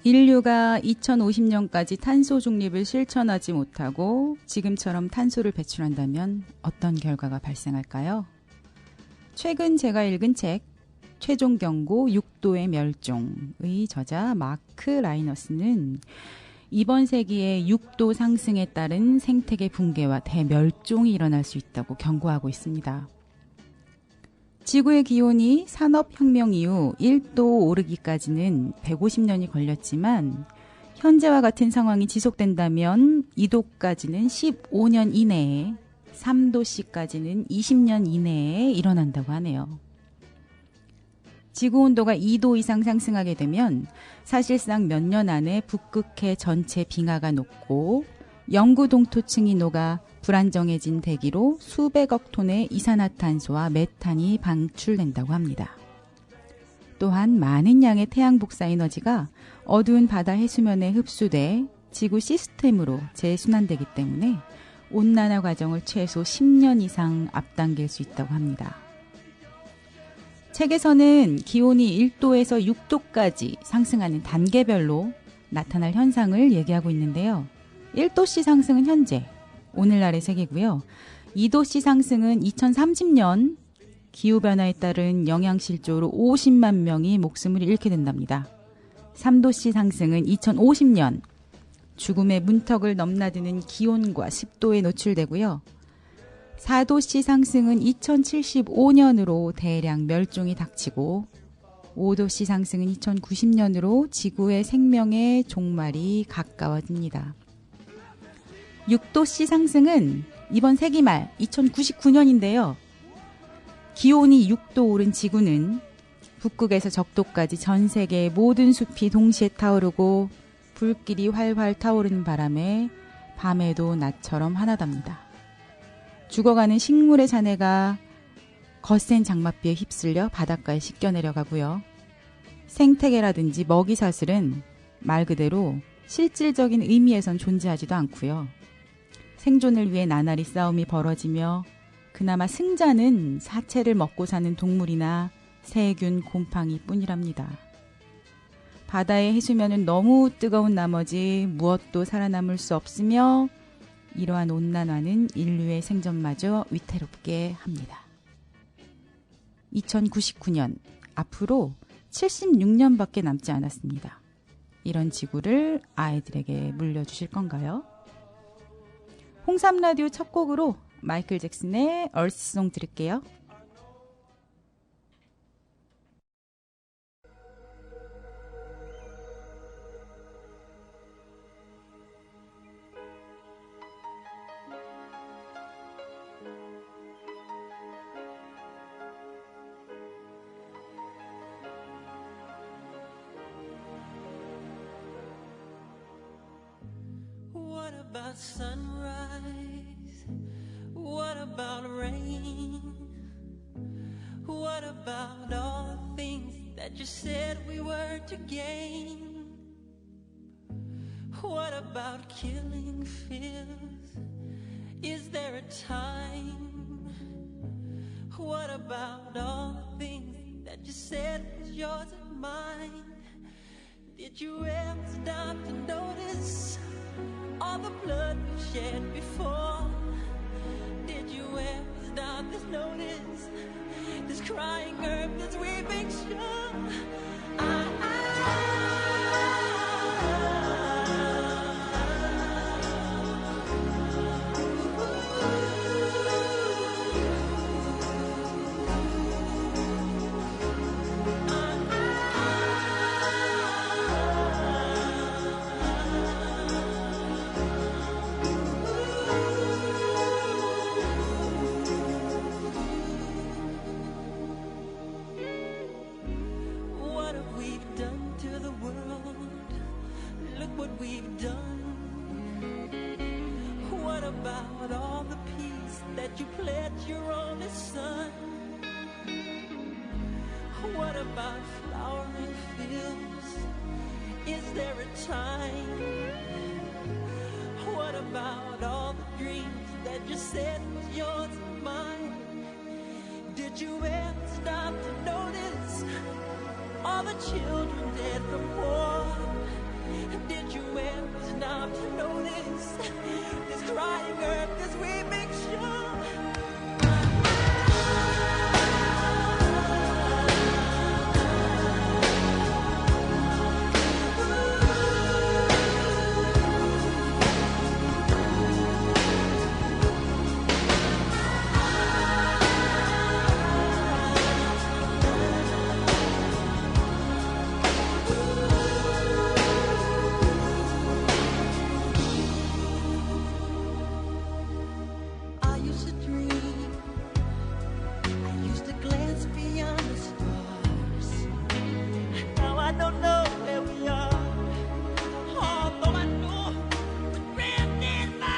인류가 2050년까지 탄소 중립을 실천하지 못하고 지금처럼 탄소를 배출한다면 어떤 결과가 발생할까요? 최근 제가 읽은 책 최종 경고 6도의 멸종의 저자 마크 라이너스는 이번 세기에 6도 상승에 따른 생태계 붕괴와 대멸종이 일어날 수 있다고 경고하고 있습니다. 지구의 기온이 산업혁명 이후 1도 오르기까지는 150년이 걸렸지만 현재와 같은 상황이 지속된다면 2도까지는 15년 이내에 3도씨까지는 20년 이내에 일어난다고 하네요. 지구온도가 2도 이상 상승하게 되면 사실상 몇 년 안에 북극해 전체 빙하가 녹고 영구 동토층이 녹아 불안정해진 대기로 수백억 톤의 이산화탄소와 메탄이 방출된다고 합니다. 또한 많은 양의 태양 복사 에너지가 어두운 바다 해수면에 흡수돼 지구 시스템으로 재순환되기 때문에 온난화 과정을 최소 10년 이상 앞당길 수 있다고 합니다. 책에서는 기온이 1도에서 6도까지 상승하는 단계별로 나타날 현상을 얘기하고 있는데요. 1도씨 상승은 현재, 오늘날의 세계고요. 2도씨 상승은 2030년 기후변화에 따른 영양실조로 50만 명이 목숨을 잃게 된답니다. 3도씨 상승은 2050년 죽음의 문턱을 넘나드는 기온과 습도에 노출되고요. 4도씨 상승은 2075년으로 대량 멸종이 닥치고 5도씨 상승은 2090년으로 지구의 생명의 종말이 가까워집니다. 6도씨 상승은 이번 세기 말 2099년인데요. 기온이 6도 오른 지구는 북극에서 적도까지 전 세계의 모든 숲이 동시에 타오르고 불길이 활활 타오르는 바람에 밤에도 낮처럼 하나답니다. 죽어가는 식물의 잔해가 거센 장맛비에 휩쓸려 바닷가에 씻겨 내려가고요. 생태계라든지 먹이사슬은 말 그대로 실질적인 의미에선 존재하지도 않고요. 생존을 위해 나날이 싸움이 벌어지며 그나마 승자는 사체를 먹고 사는 동물이나 세균, 곰팡이 뿐이랍니다. 바다의 해수면은 너무 뜨거운 나머지 무엇도 살아남을 수 없으며 이러한 온난화는 인류의 생존마저 위태롭게 합니다. 2099년, 앞으로 76년밖에 남지 않았습니다. 이런 지구를 아이들에게 물려주실 건가요? 홍삼 라디오 첫 곡으로 마이클 잭슨의 얼스송 들을게요. What about sunrise? What about rain? What about all the things that you said we were to gain? What about killing fears? Is there a time? What about all the things that you said was yours and mine? Did you ever stop to notice all the blood we've shed before? Did you ever stop to notice this crying earth, this weeping shore? What we've done. What about all the peace that you pledged your only son? What about flowering fields? Is there a time? What about all the dreams that you said was yours and mine? Did you ever stop to notice all the children dead from war? Did you ever stop to notice this crying earth, this weeping shore? I used to dream, I used to glance beyond the stars. Now I don't know where we are, although I know we're drifting by.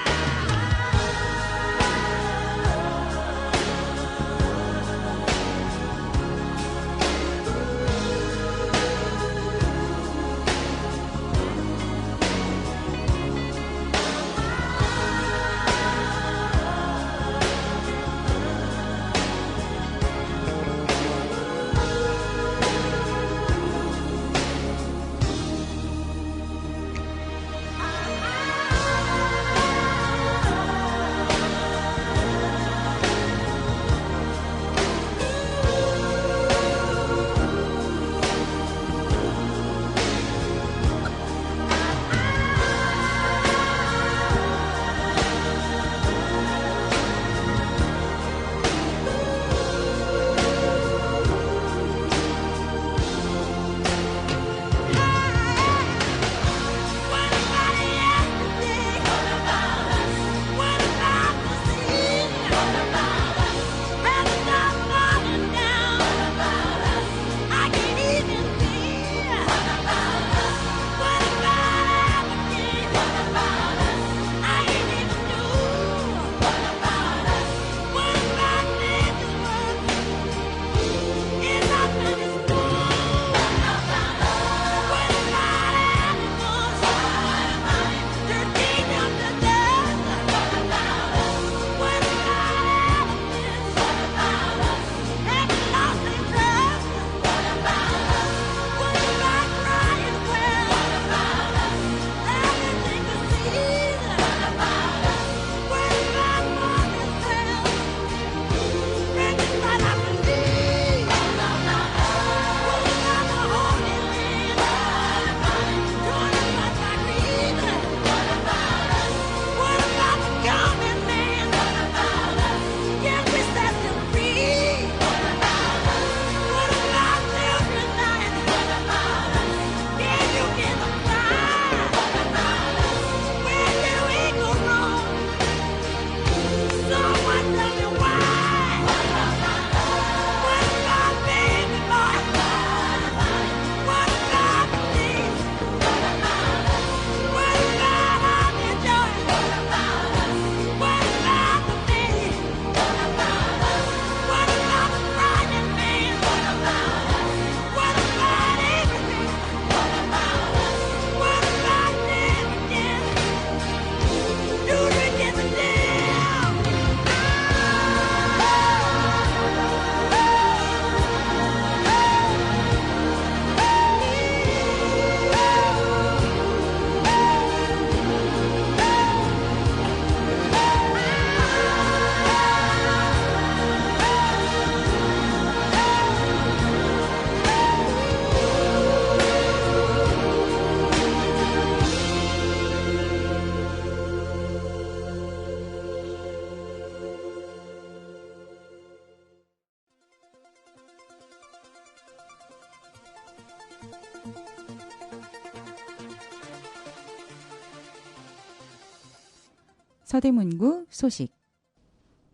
서대문구 소식.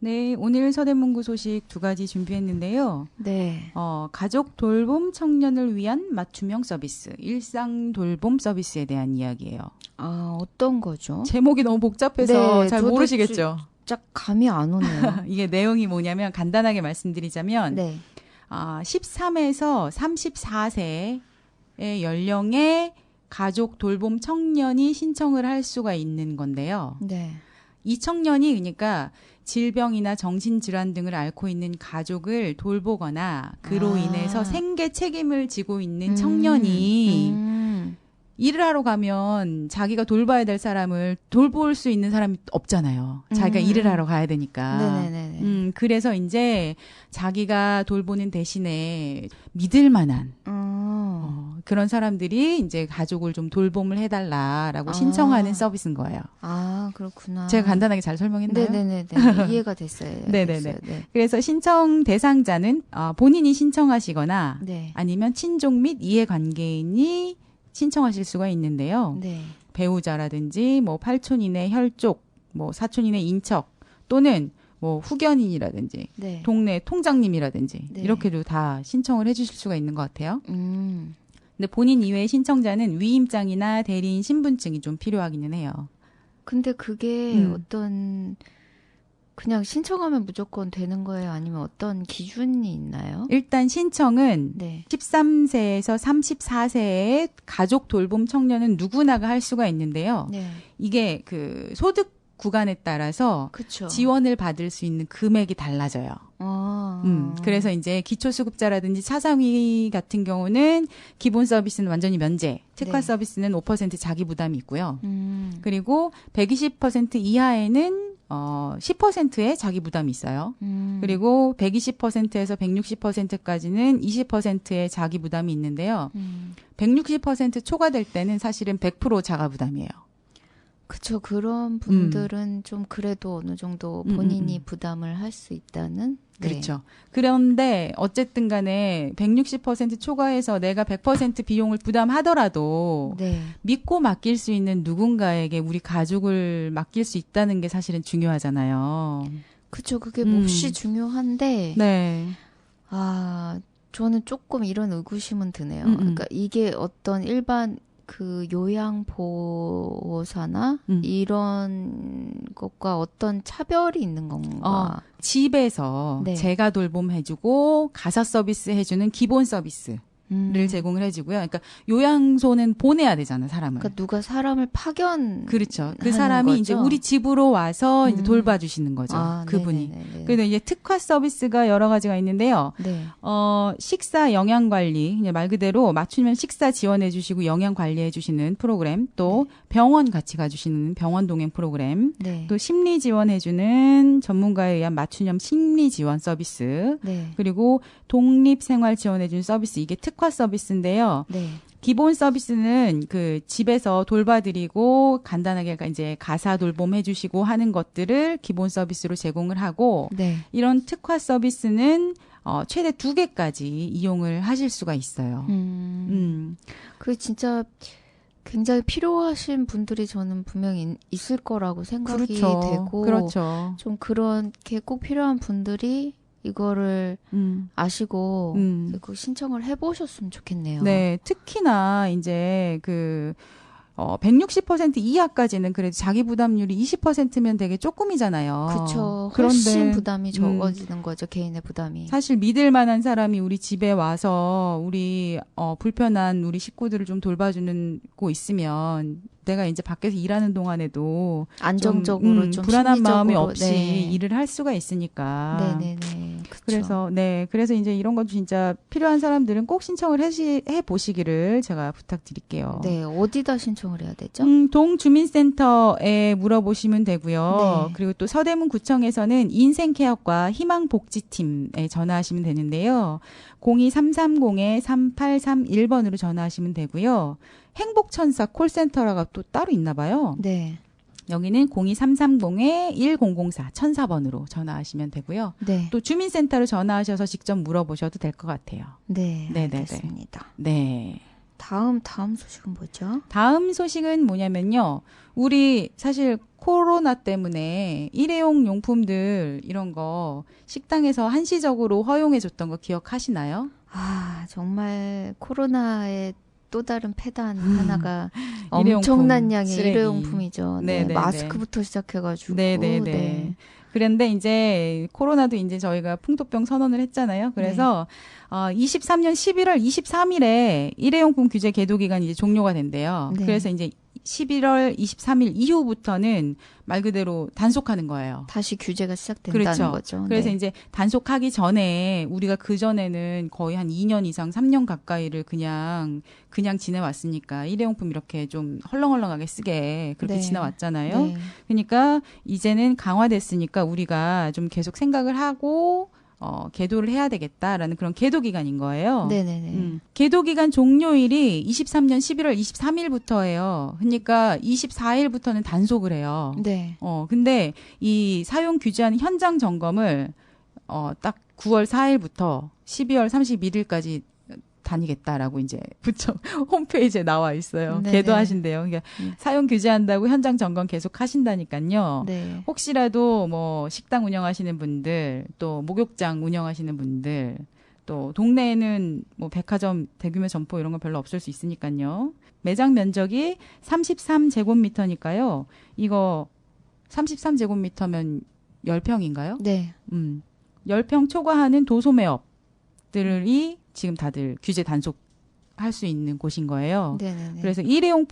네, 오늘 서대문구 소식 두 가지 준비했는데요. 네. 가족 돌봄 청년을 위한 맞춤형 서비스, 일상 돌봄 서비스에 대한 이야기예요. 아, 어떤 거죠? 제목이 너무 복잡해서 네, 잘 저도 모르시겠죠? 딱 감이 안 오네요. 이게 내용이 뭐냐면 간단하게 말씀드리자면 네. 13에서 34세의 연령의 가족 돌봄 청년이 신청을 할 수가 있는 건데요. 네. 이 청년이 그러니까 질병이나 정신질환 등을 앓고 있는 가족을 돌보거나 그로 인해서 생계 책임을 지고 있는 청년이 일을 하러 가면 자기가 돌봐야 될 사람을 돌볼 수 있는 사람이 없잖아요. 자기가 일을 하러 가야 되니까. 네네네. 그래서 이제 자기가 돌보는 대신에 믿을 만한 그런 사람들이 이제 가족을 좀 돌봄을 해달라라고 신청하는 서비스인 거예요. 아, 그렇구나. 제가 간단하게 잘 설명했나요? 네네네. 이해가 됐어요. 네네네. 됐어요. 네. 그래서 신청 대상자는 본인이 신청하시거나 네. 아니면 친족 및 이해관계인이 신청하실 수가 있는데요. 네. 배우자라든지 뭐 팔촌인의 혈족, 뭐 사촌인의 인척 또는 뭐 후견인이라든지 네. 동네 통장님이라든지 네. 이렇게도 다 신청을 해주실 수가 있는 것 같아요. 음. 근데 본인 이외의 신청자는 위임장이나 대리인 신분증이 좀 필요하기는 해요. 근데 그게 어떤 그냥 신청하면 무조건 되는 거예요? 아니면 어떤 기준이 있나요? 일단 신청은 네. 13세에서 34세의 가족 돌봄 청년은 누구나가 할 수가 있는데요. 네. 이게 그 소득 구간에 따라서 그렇죠. 지원을 받을 수 있는 금액이 달라져요. 그래서 이제 기초수급자라든지 차상위 같은 경우는 기본 서비스는 완전히 면제, 특화 네. 서비스는 5% 자기 부담이 있고요. 그리고 120% 이하에는 10%의 자기 부담이 있어요. 그리고 120%에서 160%까지는 20%의 자기 부담이 있는데요. 160% 초과될 때는 사실은 100% 자가 부담이에요. 그쵸. 그런 분들은 좀 그래도 어느 정도 본인이 부담을 할 수 있다는? 네. 그렇죠. 그런데 어쨌든 간에 160% 초과해서 내가 100% 비용을 부담하더라도 네. 믿고 맡길 수 있는 누군가에게 우리 가족을 맡길 수 있다는 게 사실은 중요하잖아요. 그쵸. 그게 몹시 중요한데, 네. 아, 저는 조금 이런 의구심은 드네요. 그러니까 이게 어떤 일반 그 요양보호사나 이런 것과 어떤 차별이 있는 건가? 집에서 네. 제가 돌봄해주고 가사 서비스 해주는 기본 서비스를 제공을 해주고요. 그러니까 요양소는 보내야 되잖아, 사람을. 그러니까 누가 사람을 파견 그렇죠. 그 하는 사람이 거죠? 이제 우리 집으로 와서 이제 돌봐주시는 거죠. 아, 그분이. 네네네네. 그래서 이제 특화 서비스가 여러 가지가 있는데요. 네. 식사 영양 관리, 그냥 말 그대로 맞춤형 식사 지원해 주시고 영양 관리해 주시는 프로그램, 또 병원 같이 가주시는 병원 동행 프로그램, 네. 또 심리 지원해 주는 전문가에 의한 맞춤형 심리 지원 서비스, 네. 그리고 독립 생활 지원해 주는 서비스, 이게 특화 서비스인데요. 네. 기본 서비스는 그 집에서 돌봐드리고 간단하게 이제 가사 돌봄 해주시고 하는 것들을 기본 서비스로 제공을 하고 네. 이런 특화 서비스는 최대 2개까지 이용을 하실 수가 있어요. 그 진짜 굉장히 필요하신 분들이 저는 분명히 있을 거라고 생각이 그렇죠. 되고 그렇죠. 좀 그렇게 꼭 필요한 분들이 이거를 아시고 그 신청을 해보셨으면 좋겠네요. 네, 특히나 이제 160% 이하까지는 그래도 자기 부담률이 20%면 되게 조금이잖아요. 그렇죠. 그런데 훨씬 부담이 적어지는 거죠. 개인의 부담이. 사실 믿을 만한 사람이 우리 집에 와서 우리 불편한 우리 식구들을 좀 돌봐주는 거 있으면 내가 이제 밖에서 일하는 동안에도 안정적으로 좀 불안한 심리적으로, 마음이 없이 네. 일을 할 수가 있으니까. 네네네. 그쵸. 그래서 이제 이런 건 진짜 필요한 사람들은 꼭 신청을 해 보시기를 제가 부탁드릴게요. 네, 어디다 신청을 해야 되죠? 동주민센터에 물어보시면 되고요. 네. 그리고 또 서대문구청에서는 인생케어과 희망복지팀에 전화하시면 되는데요. 02330-3831번으로 전화하시면 되고요. 행복천사 콜센터가 또 따로 있나 봐요. 네. 여기는 02330-1004 1004번으로 전화하시면 되고요. 네. 또 주민센터로 전화하셔서 직접 물어보셔도 될 것 같아요. 네. 네네네. 알겠습니다. 네. 다음 소식은 뭐죠? 다음 소식은 뭐냐면요. 우리 사실 코로나 때문에 일회용 용품들 이런 거 식당에서 한시적으로 허용해줬던 거 기억하시나요? 아, 정말 코로나의 또 다른 폐단 하나가 일회용품, 엄청난 양의 쓰레기. 일회용품이죠. 네, 네네네. 마스크부터 시작해가지고. 네네네. 네. 그런데 이제 코로나도 이제 저희가 풍토병 선언을 했잖아요. 그래서 23년 11월 23일에 일회용품 규제 계도 기간이 이제 종료가 된대요. 네. 그래서 이제 11월 23일 이후부터는 말 그대로 단속하는 거예요. 다시 규제가 시작된다는 그렇죠. 거죠. 그래서 네. 이제 단속하기 전에 우리가 그전에는 거의 한 2년 이상 3년 가까이를 그냥 지내왔으니까 일회용품 이렇게 좀 헐렁헐렁하게 쓰게 그렇게 네. 지나왔잖아요. 네. 그러니까 이제는 강화됐으니까 우리가 좀 계속 생각을 하고 계도를 해야 되겠다라는 그런 계도 기간인 거예요. 네네네. 계도 기간 종료일이 23년 11월 23일부터예요. 그러니까 24일부터는 단속을 해요. 네. 근데 이 사용 규제하는 현장 점검을 딱 9월 4일부터 12월 31일까지 다니겠다라고 이제 부처 홈페이지에 나와 있어요. 네네. 계도하신대요. 그러니까 사용 규제한다고 현장 점검 계속 하신다니까요. 네. 혹시라도 뭐 식당 운영하시는 분들, 또 목욕장 운영하시는 분들, 또 동네에는 뭐 백화점, 대규모 점포 이런 거 별로 없을 수 있으니까요. 매장 면적이 33제곱미터니까요. 이거 33제곱미터면 10평인가요? 네. 10평 초과하는 도소매업들이 지금 다들 규제 단속할 수 있는 곳인 거예요. 네네네. 그래서 일회용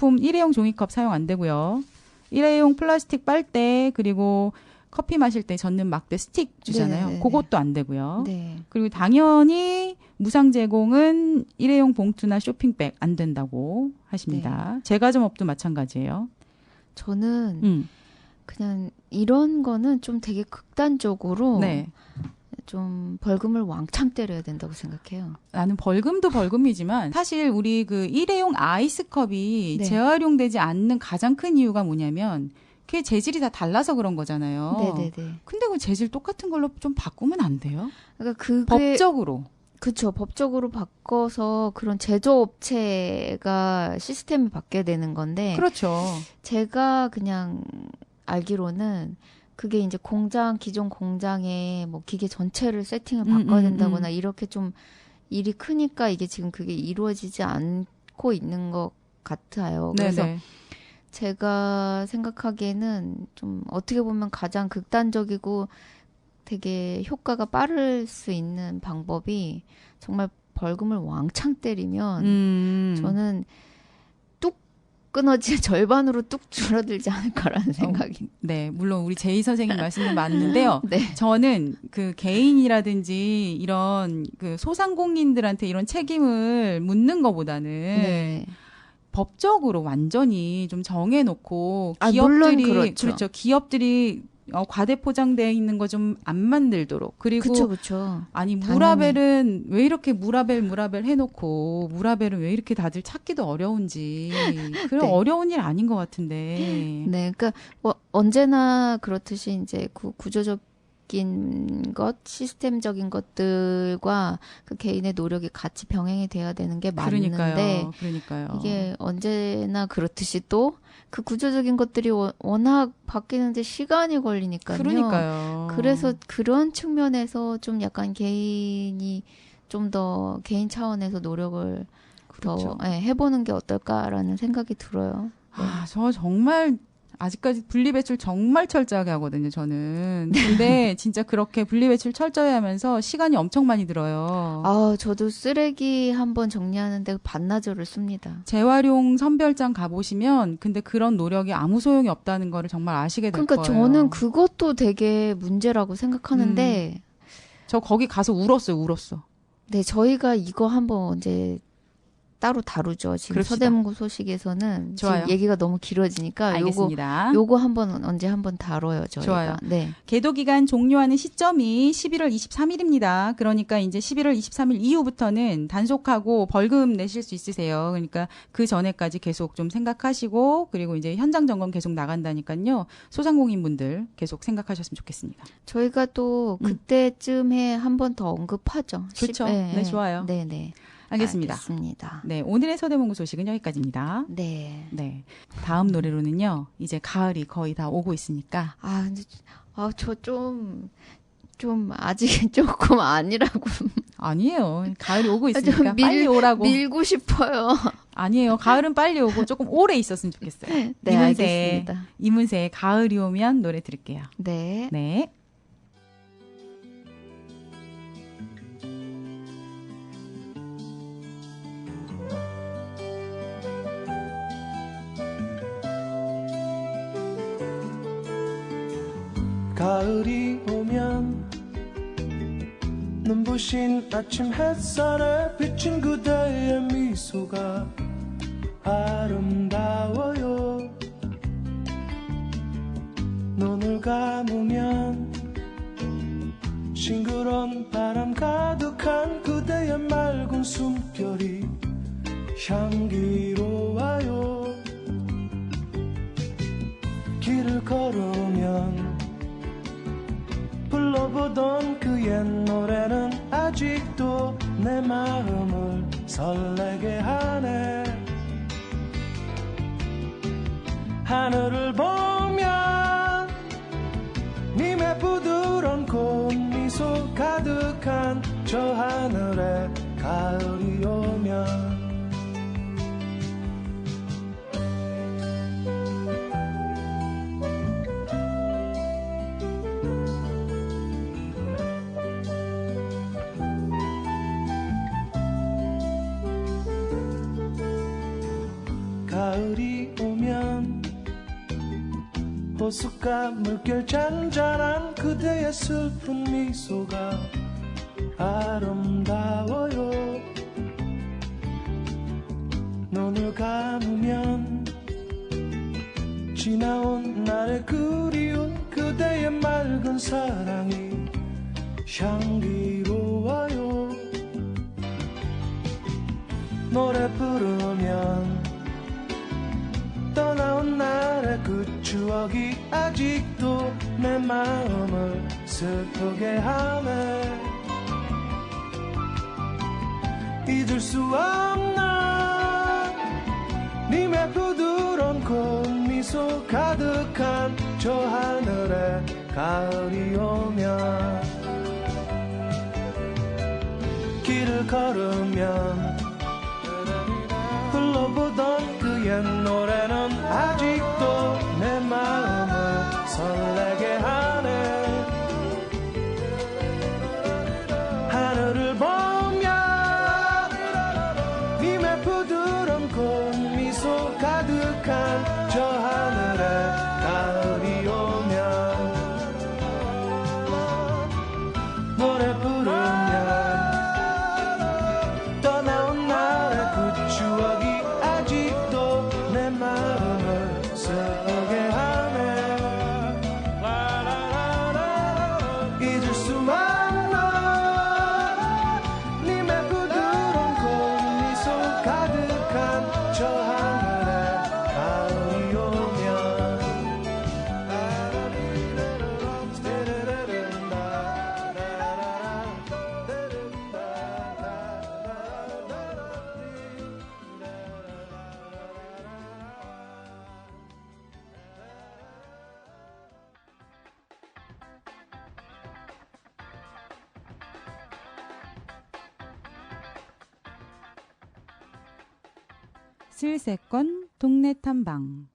종이컵 사용 안 되고요. 일회용 플라스틱 빨대 그리고 커피 마실 때 젓는 막대 스틱 주잖아요. 네네네. 그것도 안 되고요. 네. 그리고 당연히 무상 제공은 일회용 봉투나 쇼핑백 안 된다고 하십니다. 제과점업도 마찬가지예요. 저는 그냥 이런 거는 좀 되게 극단적으로 네. 좀 벌금을 왕창 때려야 된다고 생각해요. 나는 벌금도 벌금이지만 사실 우리 그 일회용 아이스컵이 네. 재활용되지 않는 가장 큰 이유가 뭐냐면 그게 재질이 다 달라서 그런 거잖아요. 네네네. 근데 그 재질 똑같은 걸로 좀 바꾸면 안 돼요? 그러니까 그게 법적으로. 그쵸. 법적으로 바꿔서 그런 제조업체가 시스템이 바뀌어야 되는 건데 그렇죠. 제가 그냥 알기로는 그게 이제 기존 공장에 뭐 기계 전체를 세팅을 바꿔야 된다거나 이렇게 좀 일이 크니까 이게 지금 그게 이루어지지 않고 있는 것 같아요. 그래서 네네. 제가 생각하기에는 좀 어떻게 보면 가장 극단적이고 되게 효과가 빠를 수 있는 방법이 정말 벌금을 왕창 때리면 저는 뚝 끊어지 절반으로 뚝 줄어들지 않을까라는 생각이. 네, 물론 우리 제이 선생님 말씀도 맞는데요. 네. 저는 그 개인이라든지 이런 그 소상공인들한테 이런 책임을 묻는 것보다는 네. 법적으로 완전히 좀 정해놓고 아, 기업들이 물론 그렇죠. 기업들이 과대 포장되어 있는 거 좀 안 만들도록 그리고 그쵸. 아니 당연히. 무라벨은 왜 이렇게 무라벨 해놓고 무라벨은 왜 이렇게 다들 찾기도 어려운지 그런 네. 어려운 일 아닌 것 같은데 네, 그러니까 뭐 언제나 그렇듯이 이제 구조적인 것, 시스템적인 것들과 그 개인의 노력이 같이 병행이 돼야 되는 게 맞는데 그러니까요. 이게 언제나 그렇듯이 또 그 구조적인 것들이 워낙 바뀌는데 시간이 걸리니까요. 그러니까요. 그래서 그런 측면에서 좀 약간 개인이 좀 더 개인 차원에서 노력을 그렇죠. 더 해보는 게 어떨까라는 생각이 들어요. 저 정말 아직까지 분리배출 정말 철저하게 하거든요, 저는. 근데 진짜 그렇게 분리배출 철저히 하면서 시간이 엄청 많이 들어요. 저도 쓰레기 한번 정리하는데 반나절을 씁니다. 재활용 선별장 가보시면 근데 그런 노력이 아무 소용이 없다는 거를 정말 아시게 될 그러니까 거예요. 저는 그것도 되게 문제라고 생각하는데 저 거기 가서 울었어. 네, 저희가 이거 한번 언제 따로 다루죠. 지금 그럽시다. 서대문구 소식에서는 좋아요. 지금 얘기가 너무 길어지니까 알겠습니다. 요거 한번 언제 한번 다뤄요, 저희가. 좋아요. 네. 계도 기간 종료하는 시점이 11월 23일입니다. 그러니까 이제 11월 23일 이후부터는 단속하고 벌금 내실 수 있으세요. 그러니까 그 전에까지 계속 좀 생각하시고 그리고 이제 현장 점검 계속 나간다니까요. 소상공인분들 계속 생각하셨으면 좋겠습니다. 저희가 또 그때쯤에 한 번 더 언급하죠. 좋죠. 네, 좋아요. 네, 네. 알겠습니다. 알겠습니다. 네, 오늘의 서대문구 소식은 여기까지입니다. 네. 네. 다음 노래로는요. 이제 가을이 거의 다 오고 있으니까 근데 저 좀 아직 조금 아니라고. 아니에요. 가을이 오고 좀 있으니까 빨리 오라고. 밀고 싶어요. 아니에요. 가을은 빨리 오고 조금 오래 있었으면 좋겠어요. 네, 알겠습니다. 이문세의 가을이 오면 노래 들을게요. 네. 네. 가을이 오면 눈부신 아침 햇살에 비친 그대의 미소가 아름다워요. 눈을 감으면 싱그러운 바람 가득한 그대의 맑은 숨결이 향기로워요. 길을 걸으면 불러보던 그 옛 노래는 아직도 내 마음을 설레게 하네. 하늘을 보면 님의 부드러운 꽃미소 가득한 저 하늘에 가을이 오면 가을이 오면 호숫가 물결 잔잔한 그대의 슬픈 미소가 아름다워요. 눈을 감으면 지나온 날의 그리운 그대의 맑은 사랑이 향기로워요. 노래 부르면 떠나온 날의 그 추억이 아직도 내 마음을 슬프게 하네. 잊을 수 없는 님의 부드러운 꽃미소 가득한 저 하늘에 가을이 오면 길을 걸으면 불러보던 그 옛 노래는 아직도 내 마음을 설레게 하네. 하늘을 보면 님의 부드러운 꽃미소 가득한 저 하늘에 가을이 오면 노래 부르면 떠나온 날의 그 추억이 아직도 내 마음을 슬프게 하네. 잊을 수 없는 님의 부드러운 꽃미소 가득한 저 하늘에 가을이 오면 슬세권 동네 탐방.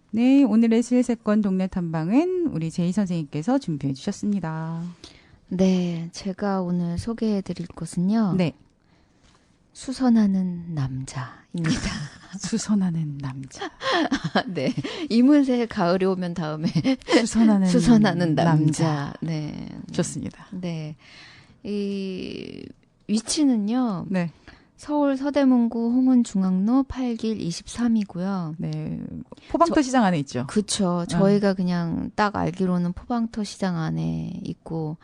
네, 오늘의 슬세권 동네 탐방은 우리 제이 선생님께서 준비해 주셨습니다. 네, 제가 오늘 소개해드릴 곳은요. 네, 수선하는 남자입니다. 수선하는 남자. 네, 이문세의 가을이 오면 다음에 수선하는 남자. 네, 좋습니다. 네, 이 위치는요. 네, 서울 서대문구 홍은중앙로 8길 23이고요. 네, 포방터 시장 안에 있죠. 그쵸. 저희가 그냥 딱 알기로는 포방터 시장 안에 있고,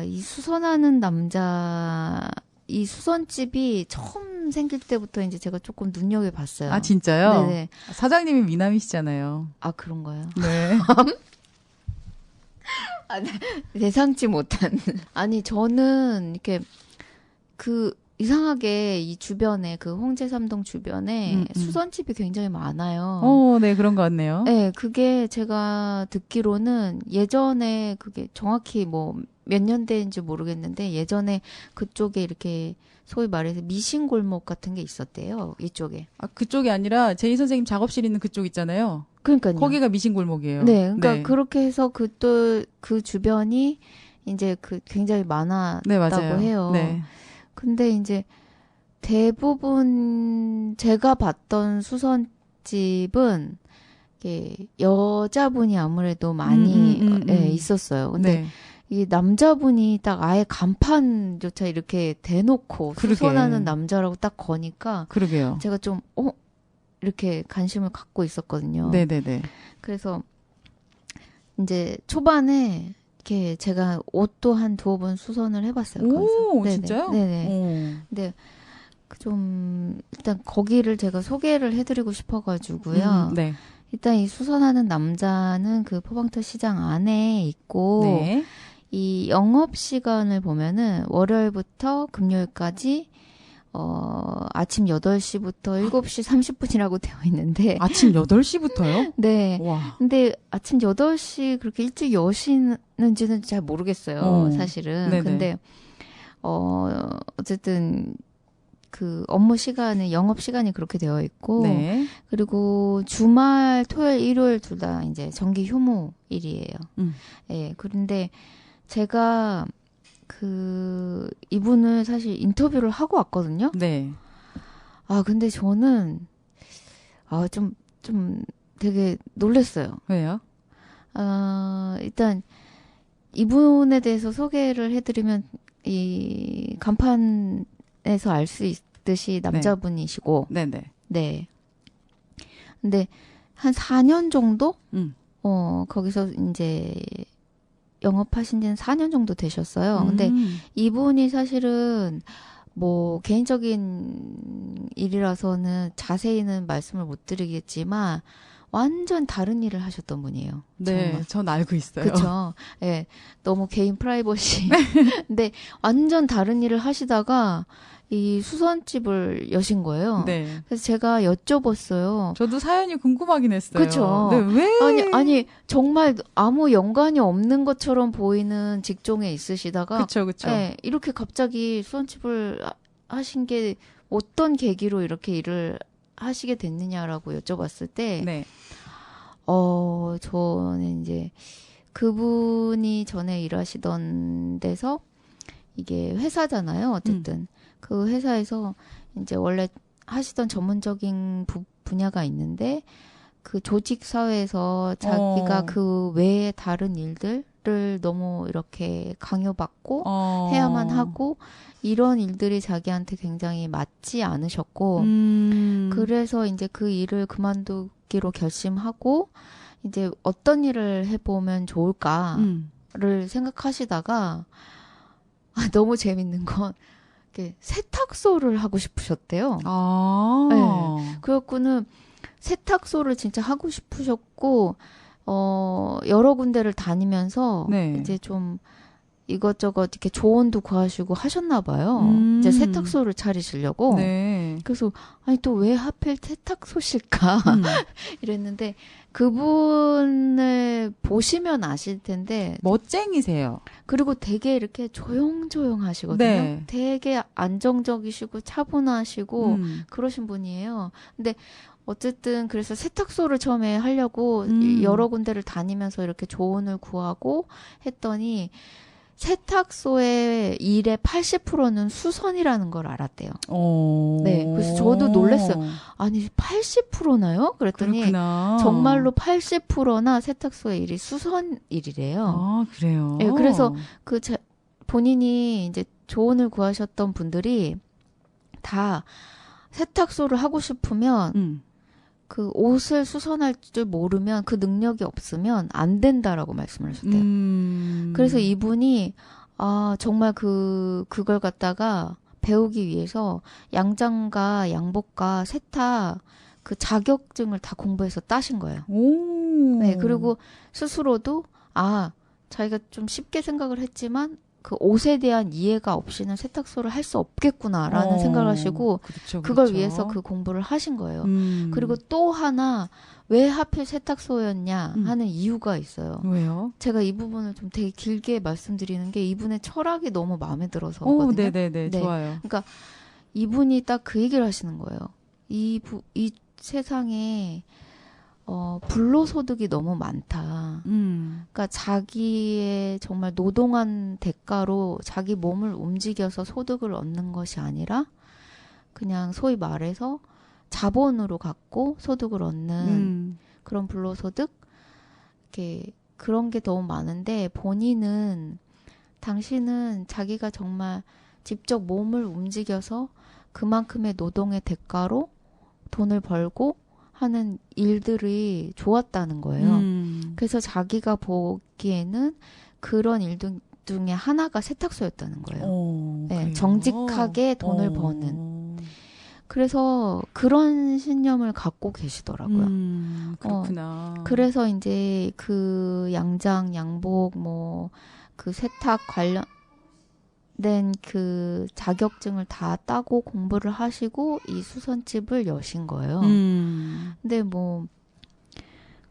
이 수선하는 남자, 이 수선집이 처음 생길 때부터 이제 제가 조금 눈여겨봤어요. 아, 진짜요? 네네. 사장님이 미남이시잖아요. 아, 그런가요? 네. 예상치 못한. 아니, 저는 이렇게 이상하게 이 주변에 그 홍제삼동 주변에 수선집이 굉장히 많아요. 네, 그런 것 같네요. 네, 그게 제가 듣기로는 예전에 그게 정확히 뭐 몇 년대인지 모르겠는데 예전에 그쪽에 이렇게 소위 말해서 미신골목 같은 게 있었대요. 이쪽에. 아, 그쪽이 아니라 제이 선생님 작업실 있는 그쪽 있잖아요. 그러니까요. 거기가 미신골목이에요. 네, 그러니까 그렇게 해서 그 주변이 이제 굉장히 많았다고 네, 맞아요. 해요. 네. 근데 이제 대부분 제가 봤던 수선집은 이게 여자분이 아무래도 많이 예, 있었어요. 근데 네. 이 남자분이 딱 아예 간판조차 이렇게 대놓고 그러게. 수선하는 남자라고 딱 거니까 그러게요. 제가 좀 이렇게 관심을 갖고 있었거든요. 네네네. 그래서 이제 초반에 이렇게 제가 옷도 한 2번 수선을 해봤어요. 거기서. 오, 네네. 진짜요? 네네. 근데 좀 일단 거기를 제가 소개를 해드리고 싶어가지고요. 네. 일단 이 수선하는 남자는 그 포방터 시장 안에 있고 네. 이 영업 시간을 보면은 월요일부터 금요일까지 아침 8시부터 7시 30분이라고 되어 있는데 아침 8시부터요? 네. 와. 근데 아침 8시 그렇게 일찍 여시는지는 잘 모르겠어요. 사실은. 네네. 근데 어쨌든 그 업무 시간에 영업 시간이 그렇게 되어 있고 네. 그리고 주말 토요일 일요일 둘 다 이제 정기 휴무일이에요. 예. 그런데 제가 이분을 사실 인터뷰를 하고 왔거든요. 네. 아, 근데 저는 좀 되게 놀랐어요. 왜요? 일단 이분에 대해서 소개를 해드리면 이 간판에서 알 수 있듯이 남자분이시고 네네. 네. 근데 한 4년 정도? 거기서 이제 영업하신 지는 4년 정도 되셨어요. 근데 이분이 사실은 뭐 개인적인 일이라서는 자세히는 말씀을 못 드리겠지만 완전 다른 일을 하셨던 분이에요. 네, 정말. 전 알고 있어요. 그렇죠. 예. 너무 개인 프라이버시. 근데 완전 다른 일을 하시다가 이 수선집을 여신 거예요. 네. 그래서 제가 여쭤봤어요. 저도 사연이 궁금하긴 했어요. 그쵸. 네, 왜? 아니, 정말 아무 연관이 없는 것처럼 보이는 직종에 있으시다가. 그쵸. 네, 이렇게 갑자기 수선집을 하신 게 어떤 계기로 이렇게 일을 하시게 됐느냐라고 여쭤봤을 때. 네. 저는 이제 그분이 전에 일하시던 데서 이게 회사잖아요. 어쨌든. 그 회사에서 이제 원래 하시던 전문적인 분야가 있는데 그 조직 사회에서 자기가 그 외에 다른 일들을 너무 이렇게 강요받고 해야만 하고 이런 일들이 자기한테 굉장히 맞지 않으셨고 그래서 이제 그 일을 그만두기로 결심하고 이제 어떤 일을 해보면 좋을까를 생각하시다가 너무 재밌는 건 세탁소를 하고 싶으셨대요. 네. 그래갖고는 세탁소를 진짜 하고 싶으셨고, 여러 군데를 다니면서 네. 이제 좀 이것저것 이렇게 조언도 구하시고 하셨나 봐요. 이제 세탁소를 차리시려고. 네. 그래서 아니 또 왜 하필 세탁소실까 이랬는데 그분을 보시면 아실 텐데 멋쟁이세요. 그리고 되게 이렇게 조용조용하시거든요. 네. 되게 안정적이시고 차분하시고 그러신 분이에요. 근데 어쨌든 그래서 세탁소를 처음에 하려고 여러 군데를 다니면서 이렇게 조언을 구하고 했더니 세탁소의 일의 80%는 수선이라는 걸 알았대요. 네, 그래서 저도 놀랐어요. 아니 80%나요? 그랬더니 그렇구나. 정말로 80%나 세탁소의 일이 수선 일이래요. 아, 그래요? 네, 그래서 본인이 이제 조언을 구하셨던 분들이 다 세탁소를 하고 싶으면 그 옷을 수선할 줄 모르면 그 능력이 없으면 안 된다라고 말씀을 하셨대요. 그래서 이분이 정말 그걸 갖다가 배우기 위해서 양장과 양복과 세탁 그 자격증을 다 공부해서 따신 거예요. 네, 그리고 스스로도 자기가 좀 쉽게 생각을 했지만 그 옷에 대한 이해가 없이는 세탁소를 할 수 없겠구나라는 생각을 하시고 그렇죠, 그걸 그렇죠. 위해서 그 공부를 하신 거예요. 그리고 또 하나 왜 하필 세탁소였냐 하는 이유가 있어요. 왜요? 제가 이 부분을 좀 되게 길게 말씀드리는 게 이분의 철학이 너무 마음에 들어서거든요. 네네네. 네. 좋아요. 그러니까 이분이 딱 그 얘기를 하시는 거예요. 이 세상에 불로소득이 너무 많다. 그러니까 자기의 정말 노동한 대가로 자기 몸을 움직여서 소득을 얻는 것이 아니라 그냥 소위 말해서 자본으로 갖고 소득을 얻는 그런 불로소득 이렇게 그런 게 너무 많은데 본인은 당신은 자기가 정말 직접 몸을 움직여서 그만큼의 노동의 대가로 돈을 벌고 하는 일들이 좋았다는 거예요. 그래서 자기가 보기에는 그런 일 중에 하나가 세탁소였다는 거예요. 네, 그래요? 정직하게 돈을 버는. 그래서 그런 신념을 갖고 계시더라고요. 그렇구나. 그래서 이제 그 양장, 양복, 뭐 그 세탁 관련된 그 자격증을 다 따고 공부를 하시고 이 수선집을 여신 거예요. 근데 뭐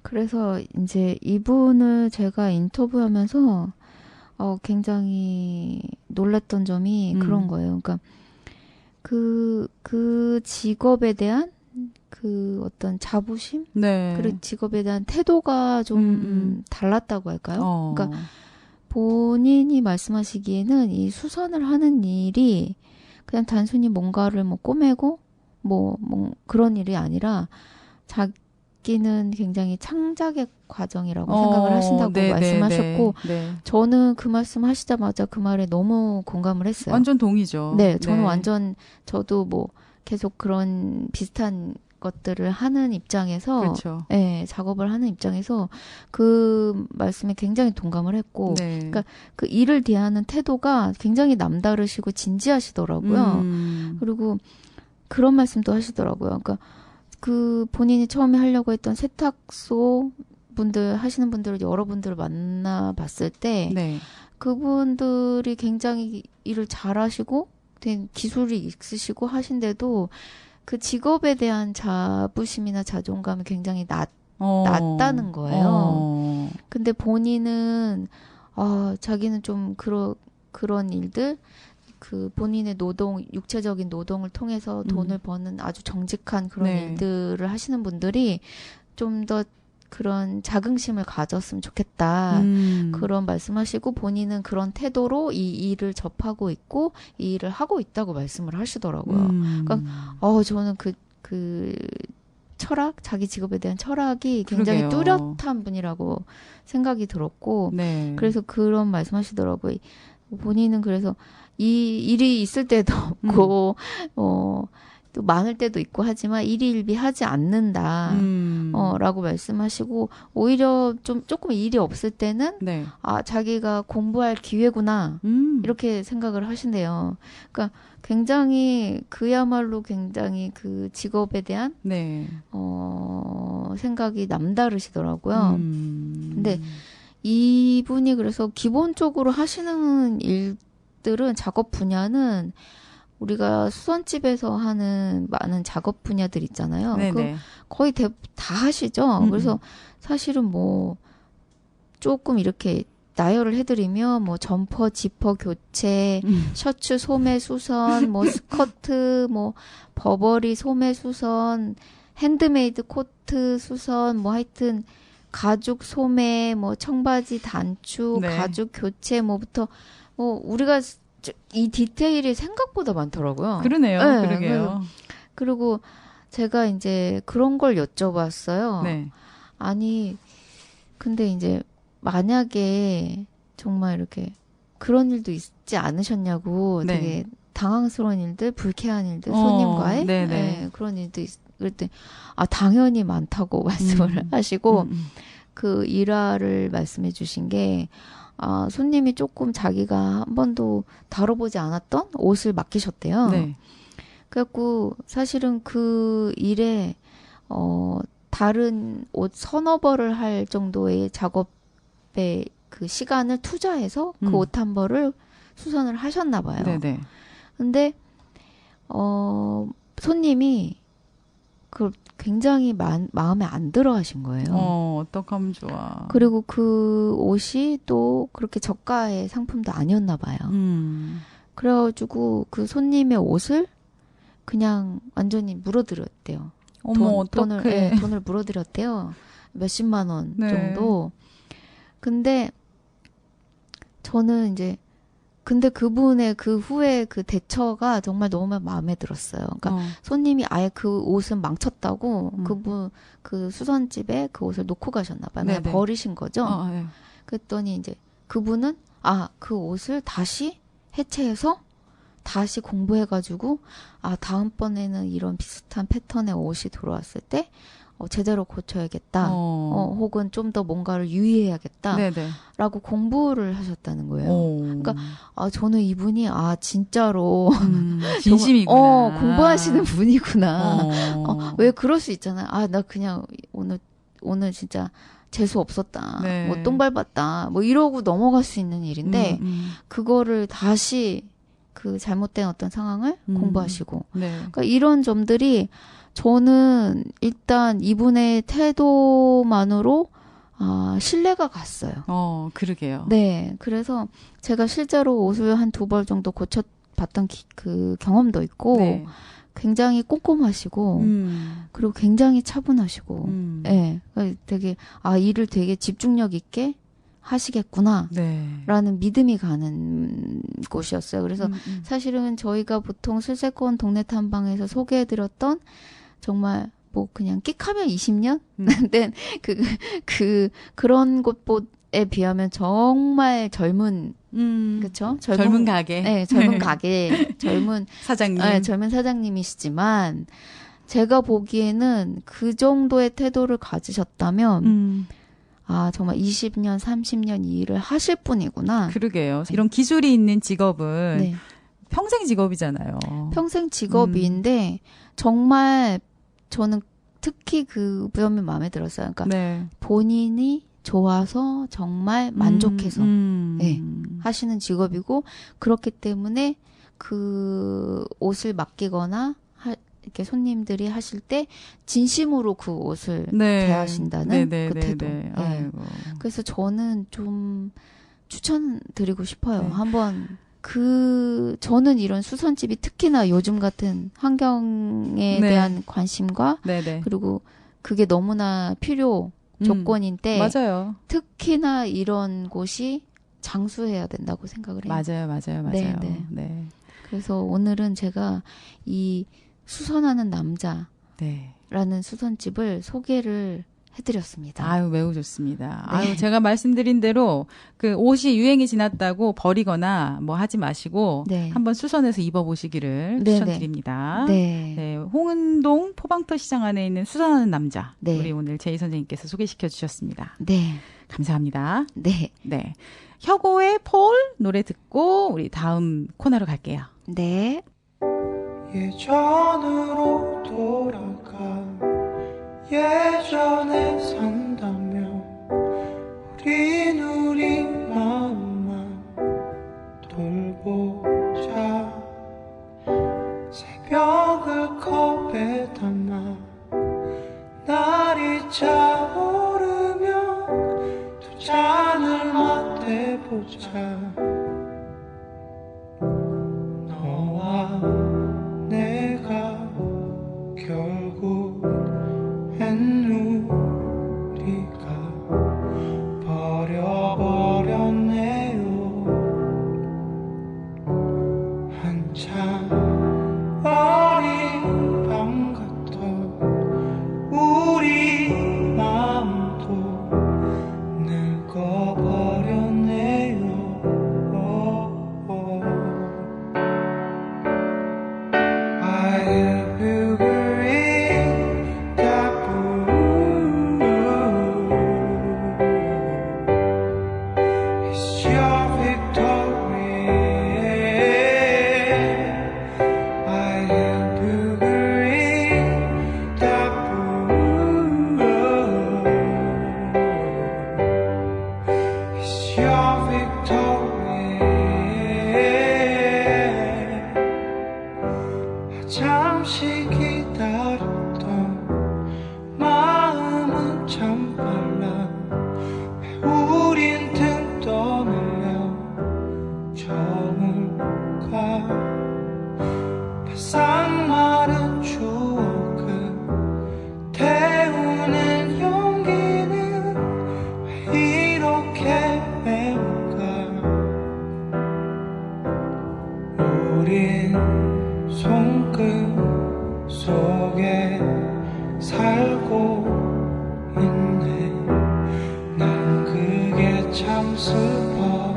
그래서 이제 이분을 제가 인터뷰하면서 굉장히 놀랐던 점이 그런 거예요. 그러니까 그 직업에 대한 그 어떤 자부심? 네. 그리고 직업에 대한 태도가 좀 달랐다고 할까요? 그러니까 본인이 말씀하시기에는 이 수선을 하는 일이 그냥 단순히 뭔가를 뭐 꼬매고 뭐 그런 일이 아니라 자기는 굉장히 창작의 과정이라고 생각을 하신다고 네, 말씀하셨고 네. 저는 그 말씀 하시자마자 그 말에 너무 공감을 했어요. 완전 동의죠. 네, 저는 완전 저도 뭐 계속 그런 비슷한 것들을 하는 입장에서 그렇죠. 네, 작업을 하는 입장에서 그 말씀에 굉장히 동감을 했고 네. 그러니까 그 일을 대하는 태도가 굉장히 남다르시고 진지하시더라고요. 그리고 그런 말씀도 하시더라고요. 그러니까 그 본인이 처음에 하려고 했던 세탁소 분들 하시는 분들을 여러분들을 만나봤을 때 네. 그분들이 굉장히 일을 잘하시고 기술이 있으시고 하신데도 그 직업에 대한 자부심이나 자존감이 굉장히 낮다는 거예요. 근데 본인은 자기는 좀 그런 일들 그 본인의 노동, 육체적인 노동을 통해서 돈을 버는 아주 정직한 그런 네. 일들을 하시는 분들이 좀 더 그런 자긍심을 가졌으면 좋겠다. 그런 말씀하시고 본인은 그런 태도로 이 일을 접하고 있고 이 일을 하고 있다고 말씀을 하시더라고요. 그러니까 저는 그 철학, 자기 직업에 대한 철학이 굉장히 그러게요. 뚜렷한 분이라고 생각이 들었고 네. 그래서 그런 말씀하시더라고요. 본인은 그래서 이 일이 있을 때도 없고 또 많을 때도 있고 하지만 일희일비하지 않는다. 라고 말씀하시고 오히려 조금 일이 없을 때는 네. 자기가 공부할 기회구나. 이렇게 생각을 하신대요. 그러니까 굉장히 그야말로 굉장히 그 직업에 대한 네. 생각이 남다르시더라고요. 근데 이분이 그래서 기본적으로 하시는 일들은 작업 분야는 우리가 수선집에서 하는 많은 작업 분야들 있잖아요. 네네. 거의 다 하시죠. 그래서 사실은 뭐 조금 이렇게 나열을 해드리면 뭐 점퍼, 지퍼 교체, 셔츠 소매 수선, 뭐 스커트, 뭐 버버리 소매 수선, 핸드메이드 코트 수선, 뭐 하여튼 가죽 소매, 뭐 청바지 단추, 네. 가죽 교체 뭐부터 뭐 우리가 이 디테일이 생각보다 많더라고요. 그러네요. 네, 그러게요. 그리고 제가 이제 그런 걸 여쭤봤어요. 네. 아니, 근데 이제 만약에 정말 이렇게 그런 일도 있지 않으셨냐고 네. 되게 당황스러운 일들, 불쾌한 일들, 손님과의 네네. 네, 그런 일도 그럴 때 당연히 많다고 말씀을 하시고 그 일화를 말씀해 주신 게 손님이 조금 자기가 한 번도 다뤄보지 않았던 옷을 맡기셨대요. 네. 그래갖고 사실은 그 일에 다른 옷 서너 벌을 할 정도의 작업에 그 시간을 투자해서 그 옷 한 벌을 수선을 하셨나 봐요. 네네. 근데 손님이 그걸 굉장히 마음에 안 들어 하신 거예요. 어떡하면 좋아. 그리고 그 옷이 또 그렇게 저가의 상품도 아니었나 봐요. 그래가지고 그 손님의 옷을 그냥 완전히 물어드렸대요. 어머, 어떡해. 돈을 물어드렸대요. 몇십만 원 네. 정도. 근데 저는 이제 근데 그분의 그 후에 그 대처가 정말 너무 마음에 들었어요. 그러니까 손님이 아예 그 옷을 망쳤다고 그분 그 수선집에 그 옷을 놓고 가셨나 봐요. 그냥 네네. 버리신 거죠. 네. 그랬더니 이제 그분은 그 옷을 다시 해체해서 다시 공부해가지고 다음번에는 이런 비슷한 패턴의 옷이 들어왔을 때 제대로 고쳐야겠다. 혹은 좀 더 뭔가를 유의해야겠다. 네네. 라고 공부를 하셨다는 거예요. 그러니까 저는 이분이 진짜로 진심이구나. 공부하시는 분이구나. 왜 그럴 수 있잖아요. 나 그냥 오늘 진짜 재수 없었다. 네. 뭐 똥 밟았다. 뭐 이러고 넘어갈 수 있는 일인데 그거를 다시 그 잘못된 어떤 상황을 공부하시고. 네. 그러니까 이런 점들이 저는 일단 이분의 태도만으로 신뢰가 갔어요. 그러게요. 네. 그래서 제가 실제로 옷을 한 2벌 정도 고쳐봤던 그 경험도 있고, 네. 굉장히 꼼꼼하시고, 그리고 굉장히 차분하시고, 네. 되게, 일을 되게 집중력 있게 하시겠구나. 네. 라는 믿음이 가는 곳이었어요. 그래서 사실은 저희가 보통 술세권 동네 탐방에서 소개해드렸던 정말 뭐 그냥 끽하면 20년 된 그런 곳에 비하면 정말 젊은 그쵸? 젊은 가게. 네, 젊은 가게, 젊은 사장님. 네, 젊은 사장님이시지만 제가 보기에는 그 정도의 태도를 가지셨다면 정말 20년, 30년 이 일을 하실 분이구나. 그러게요. 이런 기술이 있는 직업은 네. 평생 직업이잖아요. 평생 직업인데 정말 저는 특히 그 점이 마음에 들었어요. 그러니까 네. 본인이 좋아서 정말 만족해서 네, 하시는 직업이고 그렇기 때문에 그 옷을 맡기거나 이렇게 손님들이 하실 때 진심으로 그 옷을 네. 대하신다는 네, 그 네, 태도. 네. 네. 그래서 저는 좀 추천드리고 싶어요. 네. 한번 저는 이런 수선집이 특히나 요즘 같은 환경에 네. 대한 관심과 네네. 그리고 그게 너무나 필요 조건인데 맞아요. 특히나 이런 곳이 장수해야 된다고 생각을 해요. 맞아요. 네, 네. 네. 그래서 오늘은 제가 이 수선하는 남자라는 네. 수선집을 소개를 해드렸습니다. 아유, 매우 좋습니다. 네. 아유, 제가 말씀드린 대로 그 옷이 유행이 지났다고 버리거나 뭐 하지 마시고 네. 한번 수선해서 입어보시기를 네, 추천드립니다. 네. 네, 홍은동 포방터 시장 안에 있는 수선하는 남자. 네. 우리 오늘 제이 선생님께서 소개시켜 주셨습니다. 네. 감사합니다. 네. 네. 혁오의 폴 노래 듣고 우리 다음 코너로 갈게요. 네. 예전으로 돌아가 예전에 산다면 우리 마음만 돌보자 새벽을 컵에 담아 날이 차오르면 두 잔을 맞대보자 너와 내가 결국엔 우리가 버려버렸네요 한참 어린 밤 같던 우리 마음도 늙어버렸네요 I figuring that it's your victory. I am figuring that it's your victory. 잠시 기다렸던 마음은 참 빨라 왜 우린 등 떠밀려 저물까 바싹 마른 추억은 태우는 용기는 왜 이렇게 매울까 슬퍼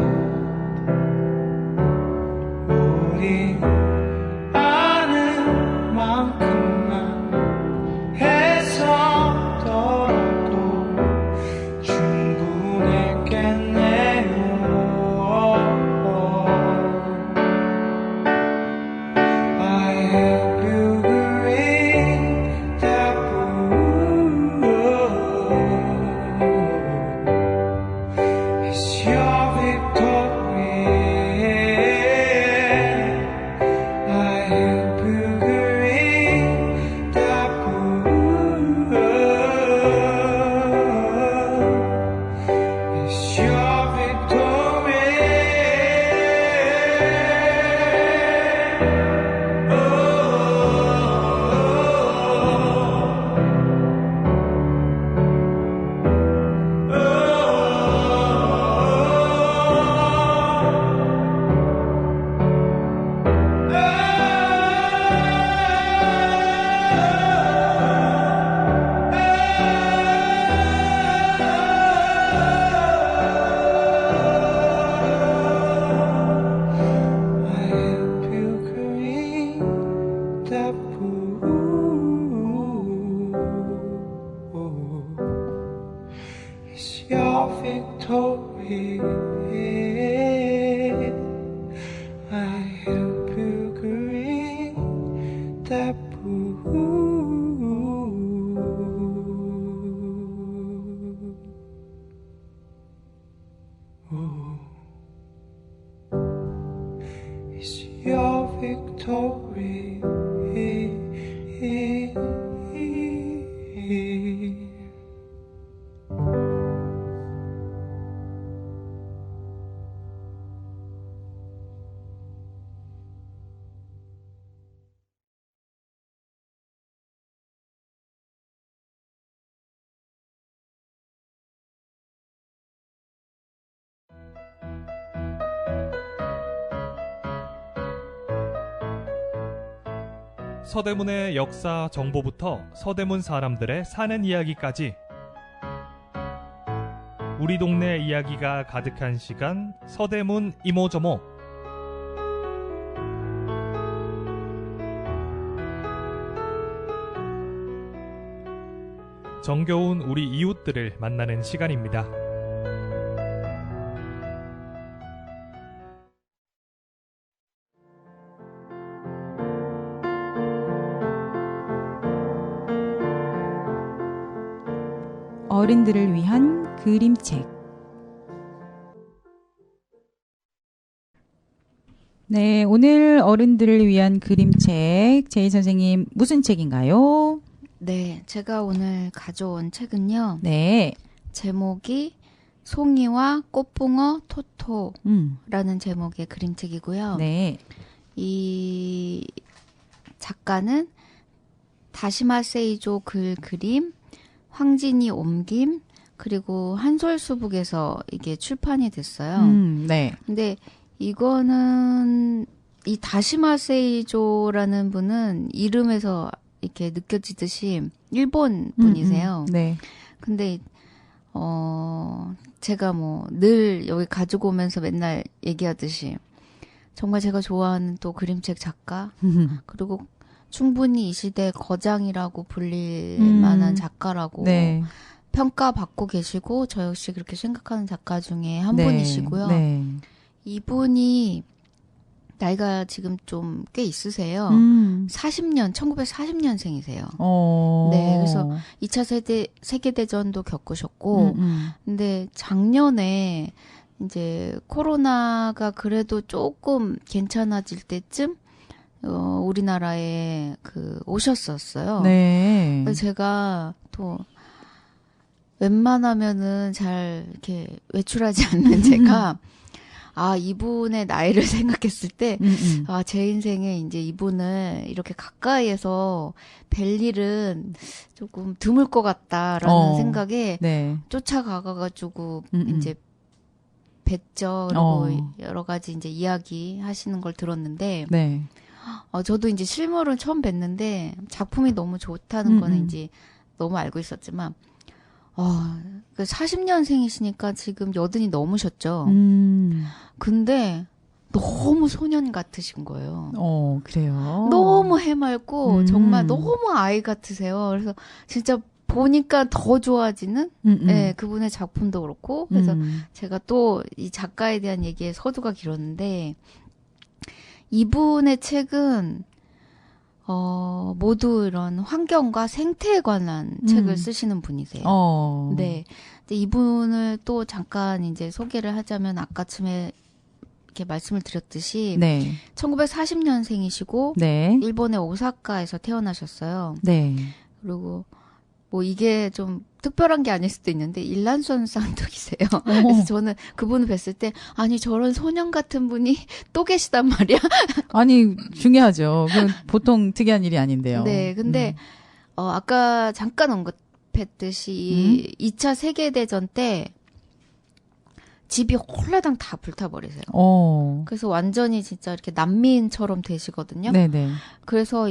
우리 아는 만큼만 해서더라도 충분했겠네요. I have you green that blue. It's your victory. I have you green that blue. It's your victory. I have you green that blue. It's your victory. I have you green that blue. It's your victory. 서대문의 역사 정보부터 서대문 사람들의 사는 이야기까지 우리 동네 이야기가 가득한 시간 서대문 이모저모. 정겨운 우리 이웃들을 만나는 시간입니다. 어른들을 위한 그림책. 네, 오늘 어른들을 위한 그림책 제이 선생님 무슨 책인가요? 네, 제가 오늘 가져온 책은요. 네. 제목이 송이와 꽃붕어 토토라는 제목의 그림책이고요. 네. 이 작가는 다시마 세이조 그림, 황진이 옮김, 그리고 한솔수북에서 이게 출판이 됐어요. 네. 근데 이거는 이 다시마 세이조라는 분은 이름에서 이렇게 느껴지듯이 일본 분이세요. 네. 근데 제가 뭐 늘 여기 가지고 오면서 맨날 얘기하듯이 정말 제가 좋아하는 또 그림책 작가 그리고 충분히 이 시대 거장이라고 불릴 만한 작가라고 네. 평가받고 계시고 저 역시 그렇게 생각하는 작가 중에 한 네. 분이시고요. 네. 이분이 나이가 지금 좀 꽤 있으세요. 1940년생이세요. 네, 그래서 2차 세계대전도 겪으셨고, 근데 작년에 이제 코로나가 그래도 조금 괜찮아질 때쯤, 우리나라에 오셨었어요. 네. 그래서 제가 또 웬만하면은 잘 이렇게 외출하지 않는 제가, 이분의 나이를 생각했을 때, 제 인생에 이제 이분을 이렇게 가까이에서 뵐 일은 조금 드물 것 같다라는 생각에 네. 쫓아가가지고 이제 뵀죠. 그리고 여러 가지 이제 이야기 하시는 걸 들었는데, 네. 저도 이제 실물은 처음 뵀는데 작품이 너무 좋다는 거는 이제 너무 알고 있었지만, 그 40년생이시니까 지금 80이 넘으셨죠. 근데 너무 소년 같으신 거예요. 그래요. 너무 해맑고 정말 너무 아이 같으세요. 그래서 진짜 보니까 더 좋아지는 네, 그분의 작품도 그렇고 그래서 제가 또 이 작가에 대한 얘기에 서두가 길었는데 이분의 책은 모두 이런 환경과 생태에 관한 책을 쓰시는 분이세요. 네. 근데 이분을 또 잠깐 이제 소개를 하자면 아까쯤에 이렇게 말씀을 드렸듯이 네. 1940년생이시고 네. 일본의 오사카에서 태어나셨어요. 네. 그리고 뭐 이게 좀 특별한 게 아닐 수도 있는데 일란선 쌍둥이세요. 그래서 저는 그분을 뵀을 때 아니 저런 소년 같은 분이 또 계시단 말이야. 아니 중요하죠. 그건 보통 특이한 일이 아닌데요. 네, 근데 아까 잠깐 언급했듯이 2차 세계대전 때 집이 홀라당 다 불타버리세요. 그래서 완전히 진짜 이렇게 난민처럼 되시거든요. 네네. 그래서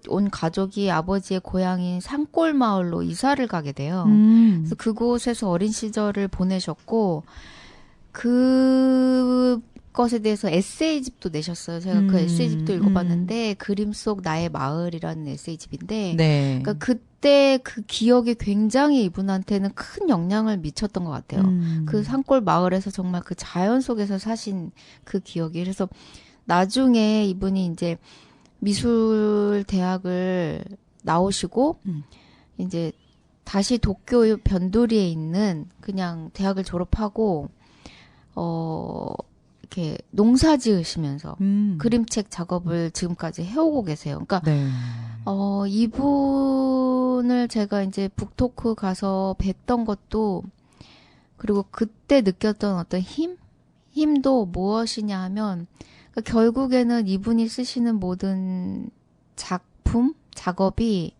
온 가족이 아버지의 고향인 산골 마을로 이사를 가게 돼요. 그래서 그곳에서 어린 시절을 보내셨고, 그것에 대해서 에세이집도 내셨어요. 제가 그 에세이집도 읽어봤는데, 그림 속 나의 마을이라는 에세이집인데, 네. 그러니까 그때 그 기억이 굉장히 이분한테는 큰 영향을 미쳤던 것 같아요. 그 산골 마을에서 정말 그 자연 속에서 사신 그 기억이. 그래서 나중에 이분이 이제 미술 대학을 나오시고, 이제 다시 도쿄 변두리에 있는 그냥 대학을 졸업하고, 이렇게 농사 지으시면서 그림책 작업을 지금까지 해오고 계세요. 그러니까, 네. 이분을 제가 이제 북토크 가서 뵀던 것도, 그리고 그때 느꼈던 어떤 힘도 무엇이냐 하면, 그러니까 결국에는 이분이 쓰시는 모든 작업이,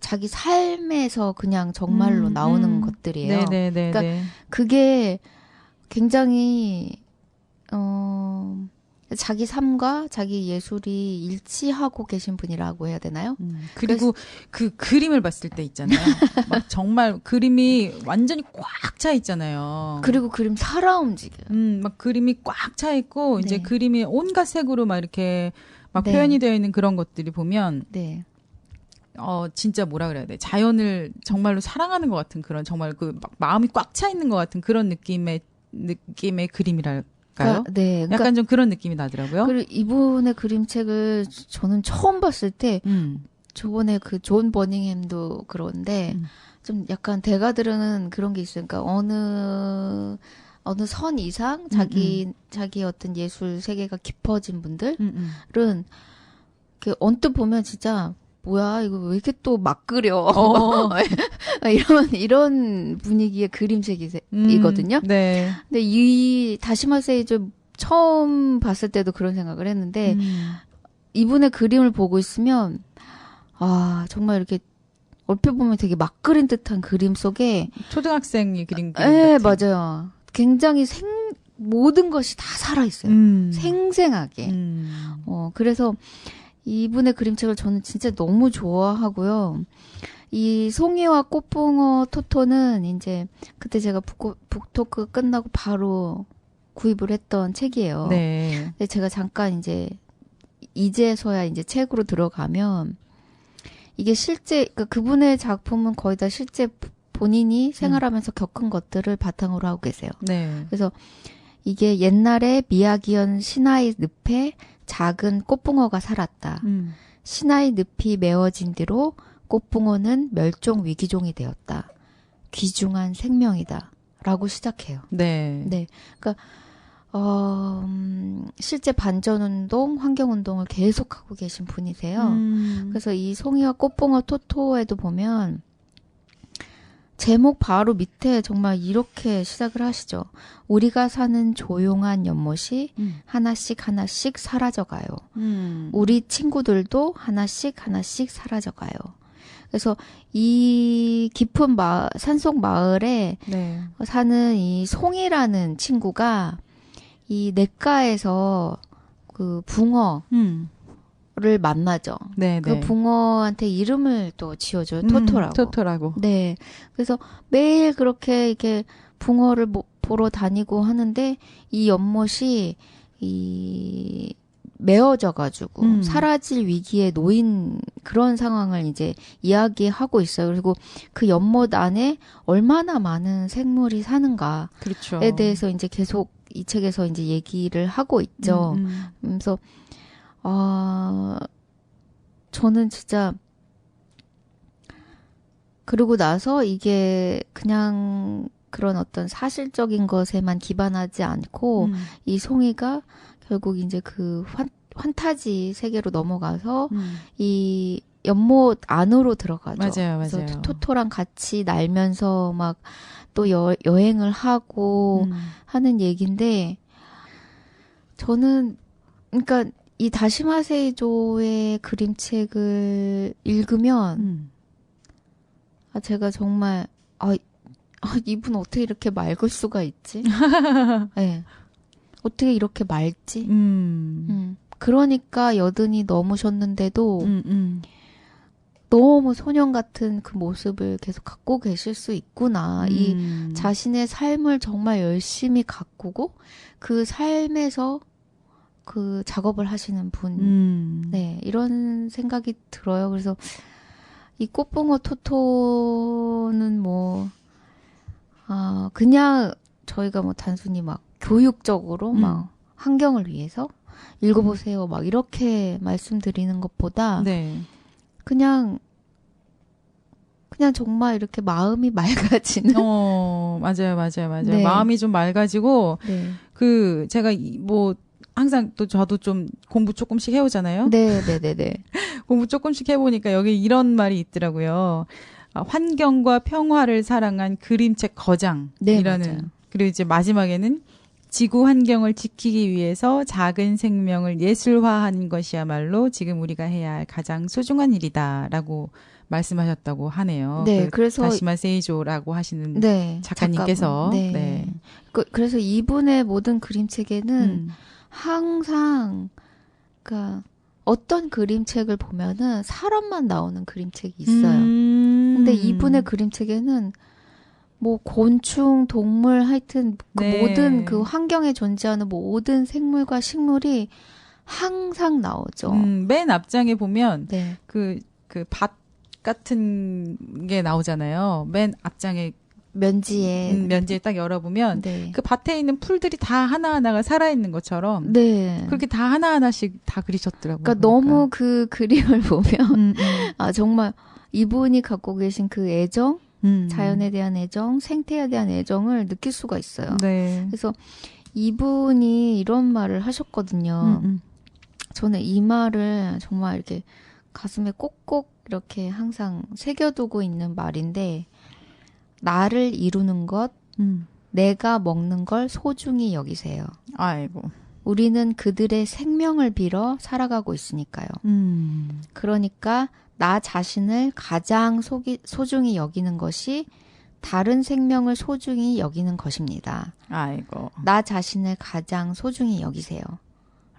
자기 삶에서 그냥 정말로 나오는 것들이에요. 네네네. 그러니까 그게 굉장히, 자기 삶과 자기 예술이 일치하고 계신 분이라고 해야 되나요? 그리고 그 그림을 봤을 때 있잖아요. 막 정말 그림이 완전히 꽉 차 있잖아요. 그리고 그림 살아 움직여요. 막 그림이 꽉 차 있고 이제 네. 그림이 온갖 색으로 막 이렇게 막 네. 표현이 되어 있는 그런 것들이 보면 네. 진짜 뭐라 그래야 돼? 자연을 정말로 사랑하는 것 같은 그런 정말 그 막 마음이 꽉 차 있는 것 같은 그런 느낌의 그림이랄까요? 네. 그러니까 약간 좀 그런 느낌이 나더라고요. 그리고 이분의 그림책을 저는 처음 봤을 때 저번에 그 존 버닝햄도 그런데 좀 약간 대가들은 그런 게 있어요. 그러니까 어느 선 이상 자기 어떤 예술 세계가 깊어진 분들은 이렇게 언뜻 보면 진짜 뭐야 이거 왜 이렇게 또 막 그려 이런 분위기의 그림책이거든요. 네. 근데 이 다시마 세이즈 처음 봤을 때도 그런 생각을 했는데 이분의 그림을 보고 있으면 정말 이렇게 얼핏 보면 되게 막 그린 듯한 그림 속에 초등학생이 그린 그림 네, 같은. 맞아요. 굉장히 모든 것이 다 살아있어요. 생생하게. 그래서 이분의 그림책을 저는 진짜 너무 좋아하고요. 이 송이와 꽃붕어 토토는 이제 그때 제가 북토크 끝나고 바로 구입을 했던 책이에요. 네. 근데 제가 잠깐 이제서야 이제 책으로 들어가면 이게 실제 그러니까 그분의 작품은 거의 다 실제 본인이 생활하면서 겪은 것들을 바탕으로 하고 계세요. 네. 그래서 이게 옛날에 미야기현 시나이 늪에 작은 꽃붕어가 살았다. 시나이 늪이 메워진 뒤로 꽃붕어는 멸종 위기종이 되었다. 귀중한 생명이다. 라고 시작해요. 네. 네. 그러니까 실제 반전운동, 환경운동을 계속하고 계신 분이세요. 그래서 이 송이와 꽃붕어 토토에도 보면 제목 바로 밑에 정말 이렇게 시작을 하시죠. 우리가 사는 조용한 연못이 하나씩 하나씩 사라져가요. 우리 친구들도 하나씩 하나씩 사라져가요. 그래서 이 깊은 산속 마을에 네. 사는 이 송이라는 친구가 이 냇가에서 그 붕어 붕어를 만나죠. 네, 그 네. 붕어한테 이름을 또 지어줘요. 토토라고. 토토라고. 네. 그래서 매일 그렇게 이렇게 붕어를 보러 다니고 하는데 이 연못이 메어져가지고 사라질 위기에 놓인 그런 상황을 이제 이야기하고 있어요. 그리고 그 연못 안에 얼마나 많은 생물이 사는가에 그렇죠. 대해서 이제 계속 이 책에서 이제 얘기를 하고 있죠. 그래서 저는 진짜 그러고 나서 이게 그냥 그런 어떤 사실적인 것에만 기반하지 않고 이 송이가 결국 이제 그 환타지 세계로 넘어가서 이 연못 안으로 들어가죠. 맞아요, 그래서 맞아요. 토토랑 같이 날면서 막 또 여행을 하고 하는 얘기인데 저는 그러니까 이 다시마 세이조의 그림책을 읽으면 제가 정말 이분 어떻게 이렇게 맑을 수가 있지? 네. 어떻게 이렇게 맑지? 그러니까 여든이 넘으셨는데도 너무 소년 같은 그 모습을 계속 갖고 계실 수 있구나. 이 자신의 삶을 정말 열심히 가꾸고 그 삶에서 그 작업을 하시는 분. 네, 이런 생각이 들어요. 그래서 이 꽃붕어 토토는 그냥 저희가 단순히 막 교육적으로 막 환경을 위해서 읽어보세요. 막 이렇게 말씀드리는 것보다 네. 그냥 정말 이렇게 마음이 맑아지는. 맞아요. 네. 마음이 좀 맑아지고, 네. 제가 항상 또 저도 좀 공부 조금씩 해오잖아요. 네. 공부 조금씩 해보니까 여기 이런 말이 있더라고요. 환경과 평화를 사랑한 그림책 거장이라는. 네, 맞아요. 그리고 이제 마지막에는 지구 환경을 지키기 위해서 작은 생명을 예술화하는 것이야말로 지금 우리가 해야 할 가장 소중한 일이다라고 말씀하셨다고 하네요. 네, 그래서 다시마 세이조라고 하시는 네, 작가님께서. 네. 네. 그래서 이분의 모든 그림책에는 항상 그러니까 어떤 그림책을 보면은 사람만 나오는 그림책이 있어요. 근데 이분의 그림책에는 곤충, 동물, 하여튼 그 네. 모든 그 환경에 존재하는 모든 생물과 식물이 항상 나오죠. 맨 앞장에 보면 네. 그 밭 같은 게 나오잖아요. 맨 앞장에 면지에 딱 열어보면 네. 그 밭에 있는 풀들이 다 하나하나가 살아있는 것처럼 네. 그렇게 다 하나하나씩 다 그리셨더라고요. 그러니까 너무 그 그림을 보면 정말 이분이 갖고 계신 그 애정, 자연에 대한 애정, 생태에 대한 애정을 느낄 수가 있어요. 네. 그래서 이분이 이런 말을 하셨거든요. 저는 이 말을 정말 이렇게 가슴에 꼭꼭 이렇게 항상 새겨두고 있는 말인데, 나를 이루는 것, 내가 먹는 걸 소중히 여기세요. 아이고. 우리는 그들의 생명을 빌어 살아가고 있으니까요. 그러니까 나 자신을 가장 소중히 여기는 것이 다른 생명을 소중히 여기는 것입니다. 아이고. 나 자신을 가장 소중히 여기세요.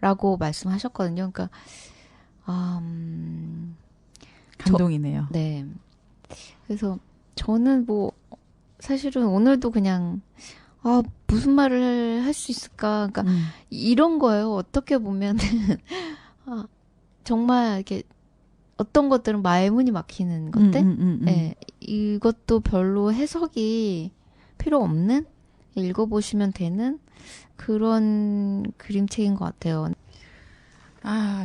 라고 말씀하셨거든요. 그러니까 감동이네요. 네. 그래서 저는 사실은 오늘도 그냥 무슨 말을 할 수 있을까? 그러니까 이런 거예요. 어떻게 보면은 정말 이렇게 어떤 것들은 말문이 막히는 것들. 네, 이것도 별로 해석이 필요 없는, 읽어보시면 되는 그런 그림책인 것 같아요.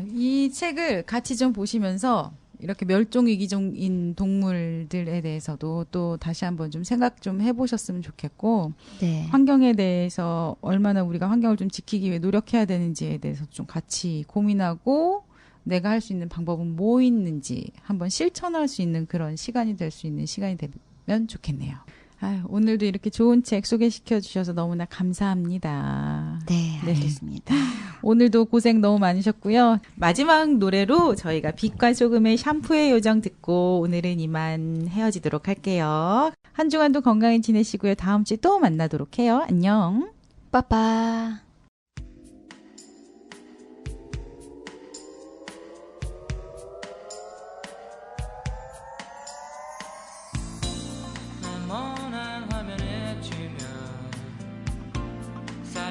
이 책을 같이 좀 보시면서 이렇게 멸종위기종인 동물들에 대해서도 또 다시 한번 좀 생각 좀 해보셨으면 좋겠고, 네. 환경에 대해서 얼마나 우리가 환경을 좀 지키기 위해 노력해야 되는지에 대해서 좀 같이 고민하고, 내가 할 수 있는 방법은 뭐 있는지 한번 실천할 수 있는 그런 시간이 될 수 있는 시간이 되면 좋겠네요. 오늘도 이렇게 좋은 책 소개시켜 주셔서 너무나 감사합니다. 네, 알겠습니다. 오늘도 고생 너무 많으셨고요. 마지막 노래로 저희가 빛과 소금의 샴푸의 요정 듣고 오늘은 이만 헤어지도록 할게요. 한 주간도 건강히 지내시고요. 다음 주에 또 만나도록 해요. 안녕. 빠빠.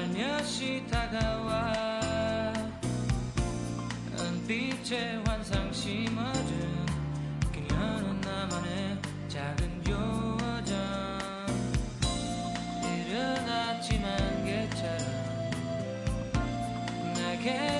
살며시 다가와 은빛의 환상 심어준 그녀는 나만의 작은 요정 이른 아침 안개처럼 내게